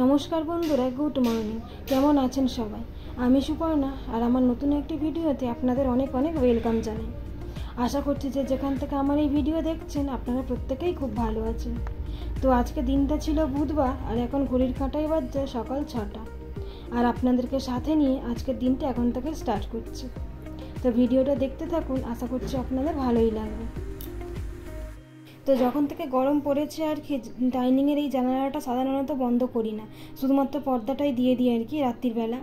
নমস্কার বন্ধুরা, good morning. কেমন আছেন সবাই? আমি সুপর্ণা, আর আমার নতুন একটি ভিডিওতে আপনাদের অনেক অনেক ওয়েলকাম জানাই। আশা করছি যে যেখান থেকে আমার এই ভিডিও দেখছেন আপনারা প্রত্যেকেই খুব ভালো আছেন। তো আজকে দিনটা ছিল বুধবার, আর এখন ঘড়ির কাঁটায় বাজছে সকাল 6টা। আর আপনাদেরকে সাথে নিয়ে আজকের দিনটা এখন থেকে স্টার্ট করছি। তো ভিডিওটা দেখতে থাকুন, আশা করছি আপনাদের ভালোই লাগবে। তো যখন থেকে গরম পড়েছে আর কি, ডাইনিংয়ের এই জানালাটা সাধারণত বন্ধ করি না, শুধুমাত্র পর্দাটাই দিয়ে দিই আর কি রাত্রির বেলা।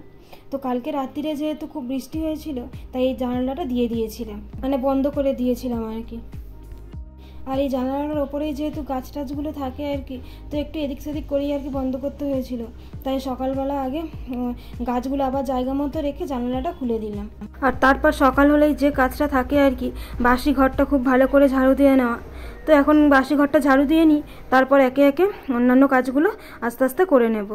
তো কালকে রাত্রিরে যেহেতু খুব বৃষ্টি হয়েছিল, তাই এই জানালাটা দিয়ে দিয়েছিলাম, মানে বন্ধ করে দিয়েছিলাম আর কি। আর এই জানালার ওপরেই যেহেতু গাছ টাছগুলো থাকে আর কি, তো একটু এদিক সেদিক করেই আর কি বন্ধ করতে হয়েছিল। তাই সকালবেলা আগে গাছগুলো আবার জায়গা মতো রেখে জানালাটা খুলে দিলাম। আর তারপর সকাল হলেই যে কাজটা থাকে আর কি, বাসি ঘরটা খুব ভালো করে ঝাড়ু দিয়ে নেওয়া। তো এখন বাসি ঘরটা ঝাড়ু দিয়ে নিই, তারপর একে একে অন্যান্য কাজগুলো আস্তে আস্তে করে নেব।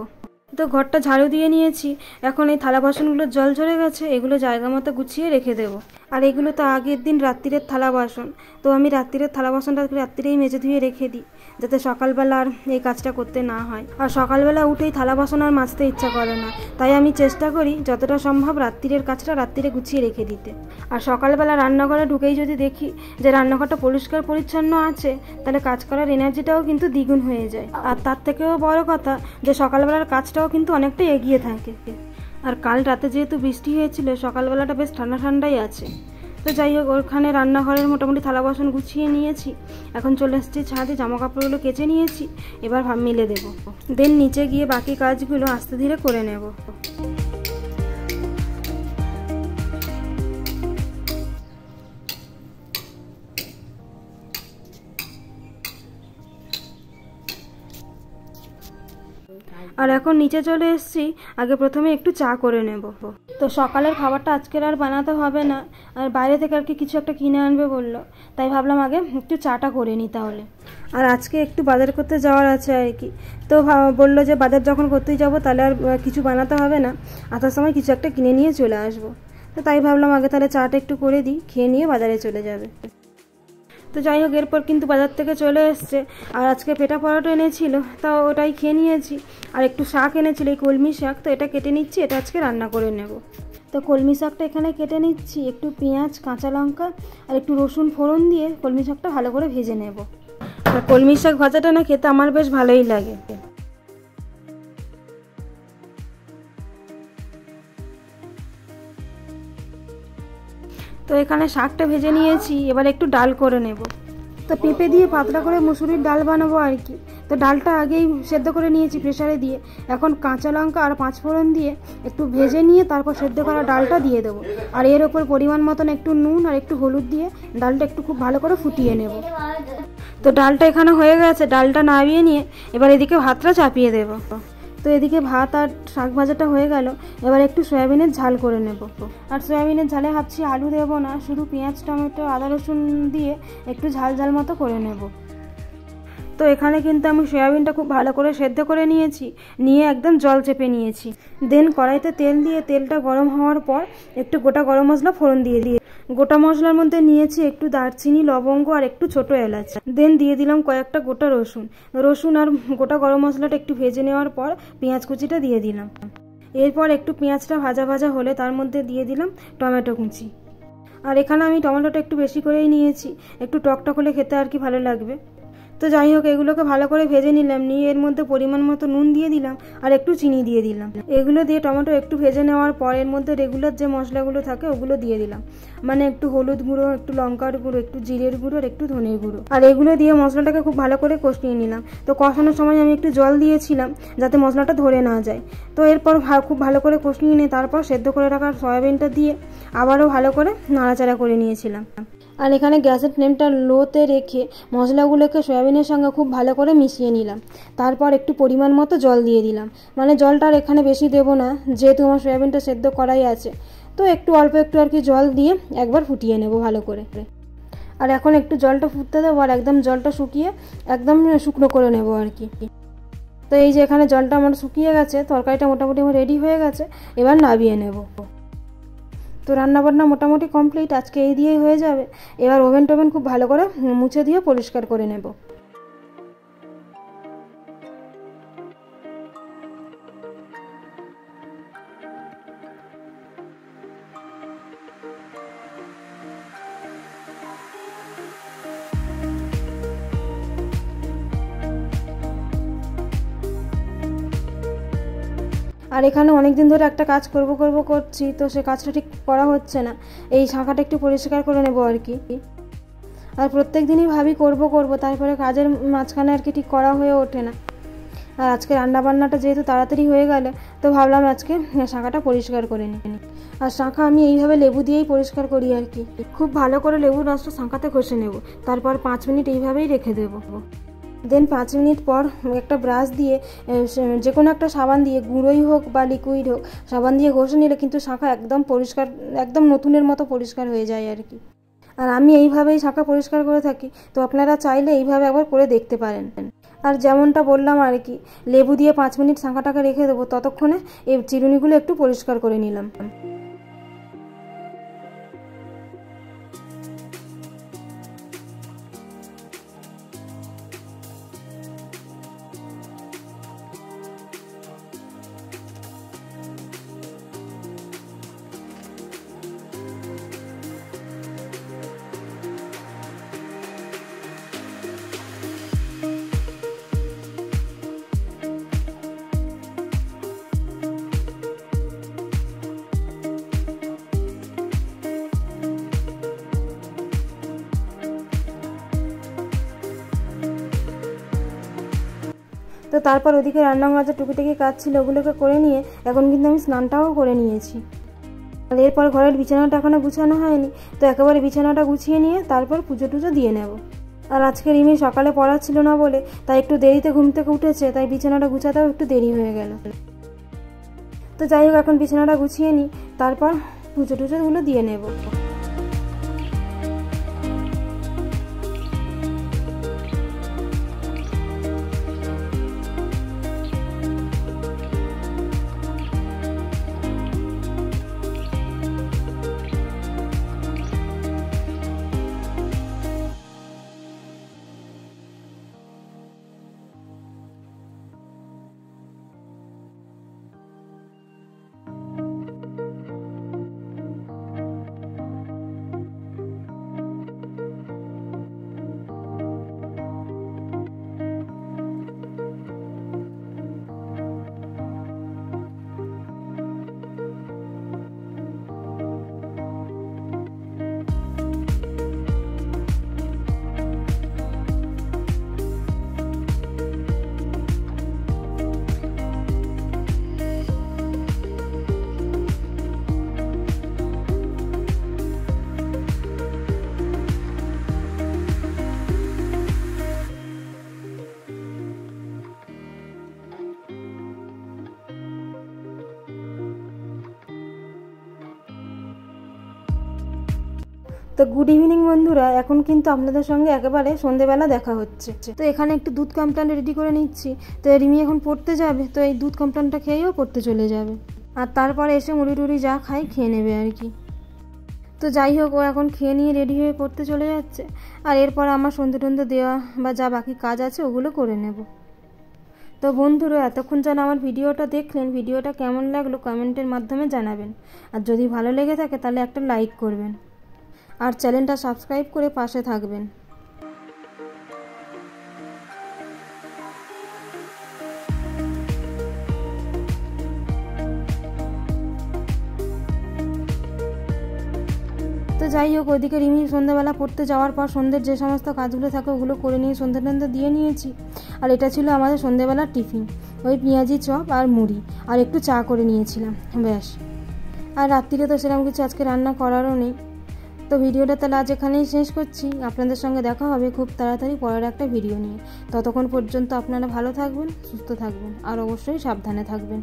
তো ঘরটা ঝাড়ু দিয়ে নিয়েছি, এখন এই থালা বাসনগুলো জল ঝরে গেছে, এগুলো জায়গা মতো গুছিয়ে রেখে দেবো। আর এগুলো তো আগের দিন রাত্রিরের থালা বাসন, তো আমি রাত্রিরের থালা বাসনটা রাত্রিরেই মেজে ধুয়ে রেখে দিই, যাতে সকালবেলা আর এই কাজটা করতে না হয়। আর সকালবেলা উঠেই থালা বাসন আর মাজতে ইচ্ছা করে না, তাই আমি চেষ্টা করি যতটা সম্ভব রাত্রিরের কাজটা রাত্রিরে গুছিয়ে রেখে দিতে। আর সকালবেলা রান্নাঘরে ঢুকেই যদি দেখি যে রান্নাঘরটা পরিষ্কার পরিচ্ছন্ন আছে, তাহলে কাজ করার এনার্জিটাও কিন্তু দ্বিগুণ হয়ে যায়। আর তার থেকেও বড় কথা যে সকালবেলার কাজটাও কিন্তু অনেকটা এগিয়ে থাকে। আর কাল রাতে যেহেতু বৃষ্টি হয়েছিল, সকালবেলাটা বেশ ঠান্ডা ঠান্ডাই আছে। তো যাই হোক, ওখানে রান্নাঘরের মোটামুটি থালা বাসন গুছিয়ে নিয়েছি। এখন চলে এসেছি ছাদে, জামা কাপড়গুলো কেচে নিয়েছি, এবার মেলে দেবো। দেন নিচে গিয়ে বাকি কাজগুলো আস্তে ধীরে করে নেব। আর এখন নিচে চলে এসেছি, আগে প্রথমে একটু চা করে নেব। তো সকালের খাবারটা আজকের আর বানাতে হবে না, আর বাইরে থেকে আর কি কিছু একটা কিনে আনবে বললো, তাই ভাবলাম আগে একটু চাটা করে নিই তাহলে। আর আজকে একটু বাজার করতে যাওয়ার আছে আর কি, তো বললো যে বাজার যখন করতেই যাবো তাহলে আর কিছু বানাতে হবে না, আসার সময় কিছু একটা কিনে নিয়ে চলে আসবো। তো তাই ভাবলাম আগে তাহলে চাটা একটু করে দিই, খেয়ে নিয়ে বাজারে চলে যাবে। তো যাই হোক, এরপর কিন্তু বাজার থেকে চলে এসছে, আর আজকে পেটা পরোটা এনেছিল, তাও ওটাই খেয়ে নিয়েছি। আর একটু শাক এনেছিল, এই কলমি শাক, তো এটা কেটে নিচ্ছি, এটা আজকে রান্না করে নেব। তো কলমি শাকটা এখানে কেটে নিচ্ছি, একটু পেঁয়াজ, কাঁচা লঙ্কা আর একটু রসুন ফোড়ন দিয়ে কলমি শাকটা ভালো করে ভেজে নেব। আর কলমি শাক ভাজাটা না খেতে আমার বেশ ভালোই লাগে। তো এখানে শাকটা ভেজে নিয়েছি, এবার একটু ডাল করে নেব। তো পেঁপে দিয়ে পাতলা করে মুসুরির ডাল বানাবো আর কি। তো ডালটা আগেই সেদ্ধ করে নিয়েছি প্রেসারে দিয়ে, এখন কাঁচা লঙ্কা আর পাঁচফোড়ন দিয়ে একটু ভেজে নিয়ে তারপর সেদ্ধ করা ডালটা দিয়ে দেবো। আর এর ওপর পরিমাণ মতন একটু নুন আর একটু হলুদ দিয়ে ডালটা একটু খুব ভালো করে ফুটিয়ে নেব। তো ডালটা এখানে হয়ে গেছে, ডালটা নামিয়ে নিয়ে এবার এদিকে ভাতটা চাপিয়ে দেবো। তো এদিকে ভাত আর শাক ভাজাটা হয়ে গেল, এবার একটু সয়াবিনের ঝাল করে নেব। আর সয়াবিনের ঝালে ভাবছি আলু দেবো না, শুধু পেঁয়াজ, টমেটো, আদা, রসুন দিয়ে একটু ঝাল ঝাল মতো করে নেব। তো এখানে কিন্তু আমি সয়াবিনটা খুব ভালো করে সেদ্ধ করে নিয়েছি, নিয়ে একদম জল চেপে নিয়েছি। দেন কড়াইতে তেল দিয়ে তেলটা গরম হওয়ার পর একটু গোটা গরম মশলা ফোড়ন দিয়ে গোটা মশলার মধ্যে নিয়েছি একটু দারচিনি, লবঙ্গ আর একটু ছোট এলাচ। দেন দিয়ে দিলাম কয়েকটা গোটা রসুন আর গোটা গরম মশলাটা একটু ভেজে নেওয়ার পর পেঁয়াজ কুচিটা দিয়ে দিলাম। এরপর একটু পেঁয়াজটা ভাজা ভাজা হলে তার মধ্যে দিয়ে দিলাম টমেটো কুচি। আর এখানে আমি টমেটোটা একটু বেশি করেই নিয়েছি, একটু টকটক হলে খেতে আর কি ভালো লাগবে। তো যাই হোক, এগুলোকে ভালো করে ভেজে নিলাম, নিয়ে এর মধ্যে পরিমাণ মতো নুন দিয়ে দিলাম আর একটু চিনি দিয়ে দিলাম। এগুলো দিয়ে টমেটো একটু ভেজে নেওয়ার পর এর মধ্যে রেগুলার যে মশলাগুলো থাকে ওগুলো দিয়ে দিলাম, মানে একটু হলুদ গুঁড়ো, একটু লঙ্কার গুঁড়ো, একটু জিরের গুঁড়ো আর একটু ধনের গুঁড়ো। আর এগুলো দিয়ে মশলাটাকে খুব ভালো করে কষিয়ে নিলাম। তো কষানোর সময় আমি একটু জল দিয়েছিলাম যাতে মশলাটা ধরে না যায়। তো এরপর খুব ভালো করে কষিয়ে নিয়ে তারপর সেদ্ধ করে রাখা সয়াবিনটা দিয়ে আবারও ভালো করে নাড়াচাড়া করে নিয়েছিলাম। আর এখানে গ্যাসের ফ্লেমটা লোতে রেখে মশলাগুলোকে সয়াবিনের সঙ্গে খুব ভালো করে মিশিয়ে নিলাম। তারপর একটু পরিমাণ মতো জল দিয়ে দিলাম, মানে জলটা আর এখানে বেশি দেবো না, যেহেতু আমার সয়াবিনটা সেদ্ধ করাই আছে। তো একটু অল্প একটু আর কি জল দিয়ে একবার ফুটিয়ে নেব ভালো করে। আর এখন একটু জলটা ফুটতে দেবো, আর একদম জলটা শুকিয়ে একদম শুকনো করে নেব আর কি। তো এই যে এখানে জলটা আমার শুকিয়ে গেছে, তরকারিটা মোটামুটি আমার রেডি হয়ে গেছে, এবার নামিয়ে নেব। তো রান্নাবান্না মোটামুটি কমপ্লিট, আজকে এই দিয়েই হয়ে যাবে। এবার ওভেন টোভেন খুব ভালো করে মুছে দিয়ে পরিষ্কার করে নেব। আর এখানে অনেক দিন ধরে একটা কাজ করব করছি, তো সে কাজটা ঠিক করা হচ্ছে না। এই শাখাটা একটু পরিষ্কার করে নেব আর কি। আর প্রত্যেক দিনই ভাবি করব তারপরে কাজের মাঝখানে আর কি ঠিক করা হয়ে ওঠে না। আর আজকে রান্নাবান্নাটা যেহেতু তাড়াতাড়ি হয়ে গেল, তো ভাবলাম আজকে শাখাটা পরিষ্কার করে নিই। আর শাঁখা আমি এইভাবে লেবু দিয়েই পরিষ্কার করি আর কি। খুব ভালো করে লেবুর রসটা শাঁখাতে ঘষে নেব, তারপর 5 মিনিট এইভাবেই রেখে দেবো। দেন 5 মিনিট পর একটা ব্রাশ দিয়ে যে কোনো একটা সাবান দিয়ে, গুঁড়োই হোক বা লিকুইড হোক, সাবান দিয়ে ঘষে নিলে কিন্তু শাঁখা একদম পরিষ্কার, একদম নতুনের মতো পরিষ্কার হয়ে যায় আর কি। আর আমি এইভাবেই শাঁখা পরিষ্কার করে থাকি, তো আপনারা চাইলে এইভাবে একবার করে দেখতে পারেন। আর যেমনটা বললাম আর কি, লেবু দিয়ে 5 মিনিট শাঁখাটাকে রেখে দেবো, ততক্ষণে এই চিরুনিগুলো একটু পরিষ্কার করে নিলাম। তো তারপর ওদিকে রান্নাঘর যে টুকিটাকি কাজ ছিল ওগুলোকে করে নিয়ে এখন কিন্তু আমি স্নানটাও করে নিয়েছি। আর এরপর ঘরের বিছানাটা এখনও গুছানো হয়নি, তো একেবারে বিছানাটা গুছিয়ে নিয়ে তারপর পুজো টুজো দিয়ে নেব। আর আজকে রিমি সকালে পড়া ছিল না বলে তাই একটু দেরিতে ঘুম থেকে উঠেছে, তাই বিছানাটা গুছাতেও একটু দেরি হয়ে গেল। তো যাই হোক, এখন বিছানাটা গুছিয়ে নিই, তারপর পুজো টুজোগুলো দিয়ে নেব। তো গুড ইভিনিং বন্ধুরা, এখন কিন্তু আপনাদের সঙ্গে একেবারে সন্ধেবেলা দেখা হচ্ছে। তো এখানে একটু দুধ কমপ্লান রেডি করে নিচ্ছি। তো রিমি এখন পড়তে যাবে, তো এই দুধ কমপ্লানটা খেয়েও পড়তে চলে যাবে, আর তারপরে এসে মুড়ি টুড়ি যা খাই খেয়ে নেবে আর কি। তো যাই হোক, ও এখন খেয়ে নিয়ে রেডি হয়ে পড়তে চলে যাচ্ছে, আর এরপর আমার সন্ধে টন্ধে দেওয়া বা যা বাকি কাজ আছে ওগুলো করে নেব। তো বন্ধুরা, এতক্ষণ যেন আমার ভিডিওটা দেখলেন, ভিডিওটা কেমন লাগলো কমেন্টের মাধ্যমে জানাবেন, আর যদি ভালো লেগে থাকে তাহলে একটা লাইক করবেন, আর চ্যানেলটা সাবস্ক্রাইব করে পাশে থাকবেন। তো যাই হোক, ওইদিকে রিমি সন্ধ্যাবেলা পড়তে যাওয়ার পর সন্ধ্যের যে সমস্ত কাজগুলো থাকে ওগুলো করে নিয়ে সন্ধ্যে টন্ধে দিয়ে নিয়েছি। আর এটা ছিল আমাদের সন্ধ্যেবেলার টিফিন, ওই পেঁয়াজি চপ আর মুড়ি, আর একটু চা করে নিয়েছিলাম, ব্যাস। আর রাত্রিরে তো সেরকম কিছু আজকে রান্না করারও নেই। তো ভিডিওটা তাহলে আজ এখানেই শেষ করছি। আপনাদের সঙ্গে দেখা হবে খুব তাড়াতাড়ি পরের একটা ভিডিও নিয়ে। ততক্ষণ পর্যন্ত আপনারা ভালো থাকবেন, সুস্থ থাকবেন, আর অবশ্যই সাবধানে থাকবেন।